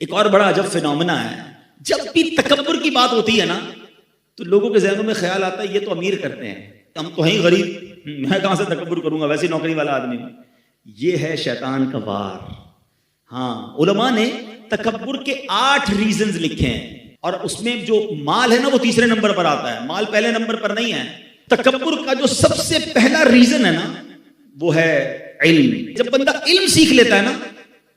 ایک اور بڑا عجب فینومنا ہے، جب بھی تکبر کی بات ہوتی ہے نا تو لوگوں کے ذہنوں میں خیال آتا ہے یہ تو امیر کرتے ہیں، ہم تو ہیں غریب، میں کہاں سے تکبر کروں گا، ویسے نوکری والا آدمی ہوں۔ یہ ہے شیطان کا وار۔ ہاں، علماء نے تکبر کے 8 ریزنز لکھے ہیں، اور اس میں جو مال ہے نا وہ تیسرے نمبر پر آتا ہے، مال پہلے نمبر پر نہیں ہے۔ تکبر کا جو سب سے پہلا ریزن ہے نا وہ ہے علم۔ جب بندہ علم سیکھ لیتا ہے نا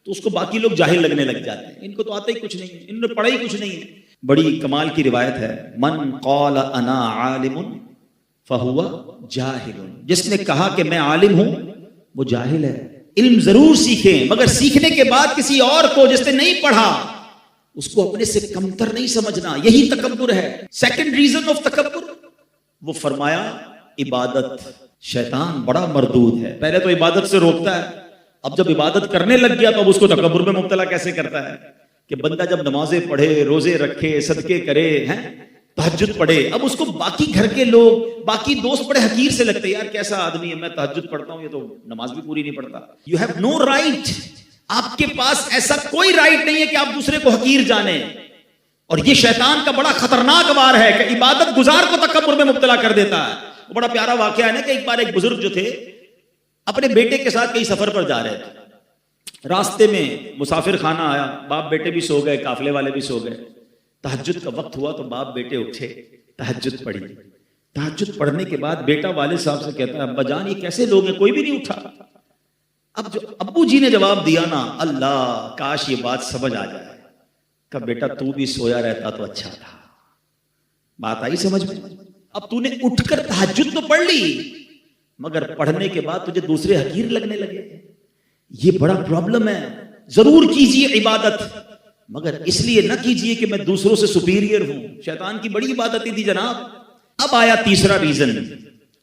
تو اس کو باقی لوگ جاہل لگنے لگ جاتے ہیں، ان کو تو آتا ہی کچھ نہیں ہے، انہوں نے پڑھا ہی کچھ نہیں ہے۔ بڑی کمال کی روایت ہے، من قال انا عالم فہو جاہل، جس نے کہا کہ میں عالم ہوں وہ جاہل ہے۔ علم ضرور سیکھیں، مگر سیکھنے کے بعد کسی اور کو جس نے نہیں پڑھا اس کو اپنے سے کمتر نہیں سمجھنا، یہی تکبر ہے۔ سیکنڈ ریزن آف تکبر، وہ فرمایا عبادت۔ شیطان بڑا مردود ہے، پہلے تو عبادت سے روکتا ہے، اب جب عبادت کرنے لگ گیا تو اب اس کو تکبر میں مبتلا کیسے کرتا ہے کہ بندہ جب نمازیں پڑھے، روزے رکھے، صدقے کرے، ہیں تہجد پڑھے، اب اس کو باقی گھر کے لوگ، باقی دوست بڑے حقیر سے لگتے ہیں، یار کیسا آدمی ہے، میں تہجد پڑھتا ہوں یہ تو نماز بھی پوری نہیں پڑھتا۔ یو ہیو نو رائٹ، آپ کے پاس ایسا کوئی رائٹ نہیں ہے کہ آپ دوسرے کو حقیر جانیں۔ اور یہ شیطان کا بڑا خطرناک وار ہے کہ عبادت گزار کو تکبر میں مبتلا کر دیتا ہے۔ وہ بڑا پیارا واقعہ ہے نا کہ ایک بار ایک بزرگ جو تھے اپنے بیٹے کے ساتھ کہیں سفر پر جا رہے تھے، راستے میں مسافر خانہ آیا، باپ بیٹے بھی سو گئے، قافلے والے بھی سو گئے، تہجد کا وقت ہوا تو باپ بیٹے اٹھے، تہجد پڑھی۔ تہجد پڑھنے کے بعد بیٹا والد صاحب سے کہتا ہے ابا جان یہ کیسے لوگ ہیں، کوئی بھی نہیں اٹھا۔ اب جو ابو جی نے جواب دیا نا، اللہ کاش یہ بات سمجھ آ جائے، کہ بیٹا تو بھی سویا رہتا تو اچھا تھا۔ بات آئی سمجھ میں؟ اب تو نے اٹھ کر تہجد تو پڑھ لی مگر پڑھنے کے بعد تجھے دوسرے حقیر لگنے لگے، یہ بڑا پرابلم ہے۔ ضرور کیجئے عبادت مگر اس لیے نہ کیجئے کہ میں دوسروں سے سپیریئر ہوں۔ شیطان کی بڑی عبادت تھی جناب۔ اب آیا تیسرا ریزن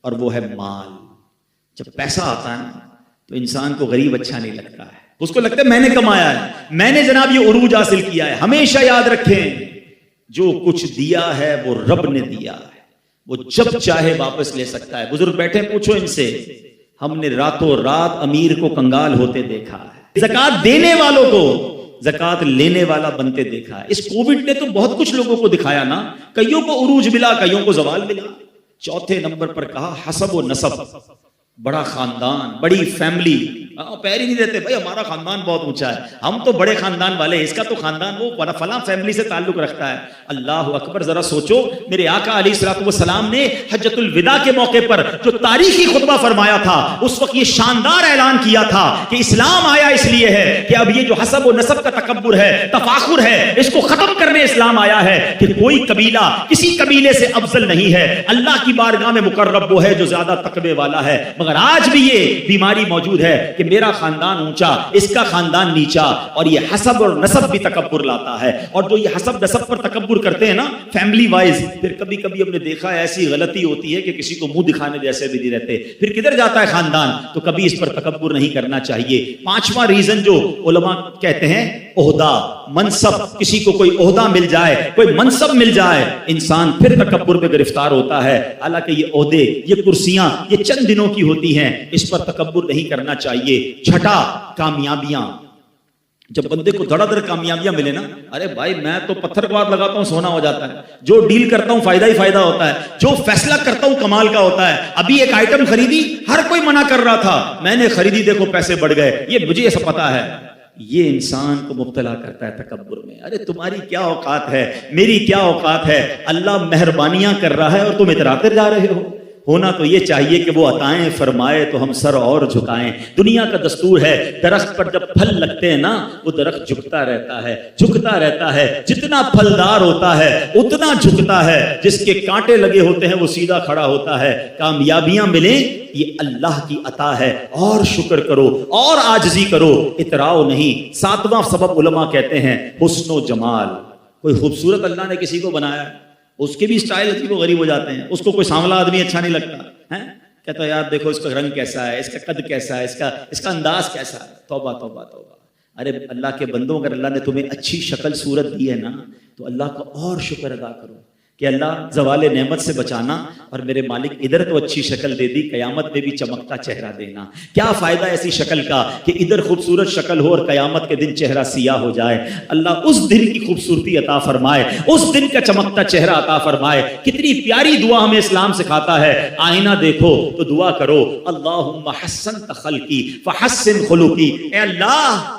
اور وہ ہے مال۔ جب پیسہ آتا ہے تو انسان کو غریب اچھا نہیں لگتا ہے، اس کو لگتا ہے میں نے کمایا ہے، میں نے جناب یہ عروج حاصل کیا ہے۔ ہمیشہ یاد رکھیں جو کچھ دیا ہے وہ رب نے دیا ہے، وہ جب چاہے واپس لے سکتا ہے۔ بزرگ بیٹھے پوچھو ان سے، ہم نے راتوں رات امیر کو کنگال ہوتے دیکھا ہے، زکات دینے والوں کو زکات لینے والا بنتے دیکھا ہے۔ اس کووڈ نے تو بہت کچھ لوگوں کو دکھایا نا، کئیوں کو عروج ملا، کئیوں کو زوال ملا۔ چوتھے نمبر پر کہا حسب و نسب، بڑا خاندان، بڑی فیملی۔ پیر ہی نہیں دیتے بھائی ہمارا خاندان بہت اونچا ہے، ہم تو بڑے خاندان والے ہیں، اس کا تو خاندان وہ فلاں فیملی سے تعلق رکھتا ہے۔ اللہ اکبر، ذرا سوچو میرے آقا علیہ الصلوۃ والسلام نے حجۃ الوداع کے موقع پر جو تاریخی خطبہ فرمایا تھا، اس وقت یہ شاندار اعلان کیا تھا کہ اسلام آیا اس لیے ہے کہ اب یہ جو حسب و نسب کا تکبر ہے، تفاخر ہے، اس کو ختم کرنے اسلام آیا ہے کہ کوئی قبیلہ کسی قبیلے سے افضل نہیں ہے، اللہ کی بارگاہ میں مقرب وہ ہے جو زیادہ تقوی والا ہے۔ مگر آج بھی یہ بیماری موجود ہے کہ میرا خاندان اونچا، اس کا خاندان نیچا، اور یہ حسب اور نسب بھی تکبر لاتا ہے۔ اور جو یہ حسب نسب پر تکبر کرتے ہیں نا فیملی وائز، پھر کبھی کبھی ہم نے دیکھا ہے ایسی غلطی ہوتی ہے کہ کسی کو منہ دکھانے جیسے بھی نہیں رہتے، پھر کدھر جاتا ہے خاندان، تو کبھی اس پر تکبر نہیں کرنا چاہیے۔ پانچواں ریزن جو علماء کہتے ہیں عہدہ، منصب، کسی کو کوئی عہدہ مل جائے، کوئی منصب مل جائے، انسان پھر تکبر میں گرفتار ہوتا ہے۔ حالانکہ یہ عہدے، یہ کرسیاں یہ چند دنوں کی ہوتی ہیں، اس پر تکبر نہیں کرنا چاہیے۔ چھٹا، کامیابیاں۔ جب بندے کو دھڑا دھڑ کامیابیاں ملے نا، ارے بھائی میں تو پتھر کو ہاتھ لگاتا ہوں سونا ہو جاتا ہے، جو ڈیل کرتا ہوں فائدہ ہی فائدہ ہوتا ہے، جو فیصلہ کرتا ہوں کمال کا ہوتا ہے۔ ابھی ایک آئٹم خریدی، ہر کوئی منع کر رہا تھا، میں نے خریدی، دیکھو پیسے بڑھ گئے، یہ مجھے ایسا پتا ہے۔ یہ انسان کو مبتلا کرتا ہے تکبر میں۔ ارے تمہاری کیا اوقات ہے، میری کیا اوقات ہے، اللہ مہربانیاں کر رہا ہے اور تم اتراتے جا رہے ہو۔ ہونا تو یہ چاہیے کہ وہ عطائیں فرمائے تو ہم سر اور جھکائیں۔ دنیا کا دستور ہے، درخت پر جب پھل لگتے ہیں نا وہ درخت جھکتا رہتا ہے، جھکتا رہتا ہے، جتنا پھلدار ہوتا ہے اتنا جھکتا ہے، جس کے کانٹے لگے ہوتے ہیں وہ سیدھا کھڑا ہوتا ہے۔ کامیابیاں ملیں یہ اللہ کی عطا ہے، اور شکر کرو اور عاجزی کرو، اتراؤ نہیں۔ ساتواں سبب علماء کہتے ہیں حسن و جمال۔ کوئی خوبصورت اللہ نے کسی کو بنایا، اس کے بھی اسٹائل عجیب و غریب ہو جاتے ہیں، اس کو کوئی سانولا آدمی اچھا نہیں لگتا ہے، کہتا ہے یار دیکھو اس کا رنگ کیسا ہے، اس کا قد کیسا ہے، اس کا انداز کیسا ہے۔ توبہ توبہ توبہ۔ ارے اللہ کے بندوں، اگر اللہ نے تمہیں اچھی شکل صورت دی ہے نا تو اللہ کا اور شکر ادا کرو کہ اللہ زوال نعمت سے بچانا اور میرے مالک ادھر تو اچھی شکل دے دی، قیامت میں بھی چمکتا چہرہ دینا۔ کیا فائدہ ایسی شکل کا کہ ادھر خوبصورت شکل ہو اور قیامت کے دن چہرہ سیاہ ہو جائے۔ اللہ اس دن کی خوبصورتی عطا فرمائے، اس دن کا چمکتا چہرہ عطا فرمائے۔ کتنی پیاری دعا ہمیں اسلام سکھاتا ہے، آئینہ دیکھو تو دعا کرو، اللہم حسنت خلقی فحسن خلقی، اے اللہ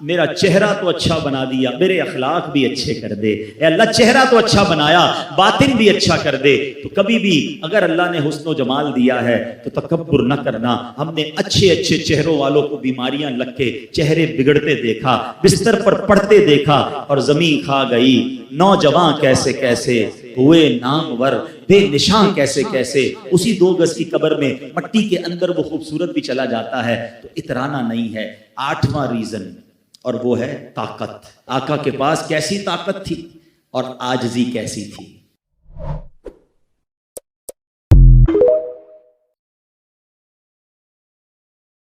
میرا چہرہ تو اچھا بنا دیا، میرے اخلاق بھی اچھے کر دے۔ اے اللہ چہرہ تو اچھا بنایا، باطن بھی اچھا کر دے۔ تو کبھی بھی اگر اللہ نے حسن و جمال دیا ہے تو تکبر نہ کرنا۔ ہم نے اچھے اچھے چہروں والوں کو بیماریاں لگ کے چہرے بگڑتے دیکھا، بستر پر پڑتے دیکھا، اور زمین کھا گئی۔ نوجوان کیسے کیسے ہوئے نامور، بے نشان کیسے کیسے، اسی 2 گز کی قبر میں مٹی کے اندر وہ خوبصورت بھی چلا جاتا ہے۔ تو اترانا نہیں ہے۔ 8واں ریزن، اور وہ ہے طاقت۔ آقا کے پاس کیسی طاقت تھی اور عاجزی کیسی تھی۔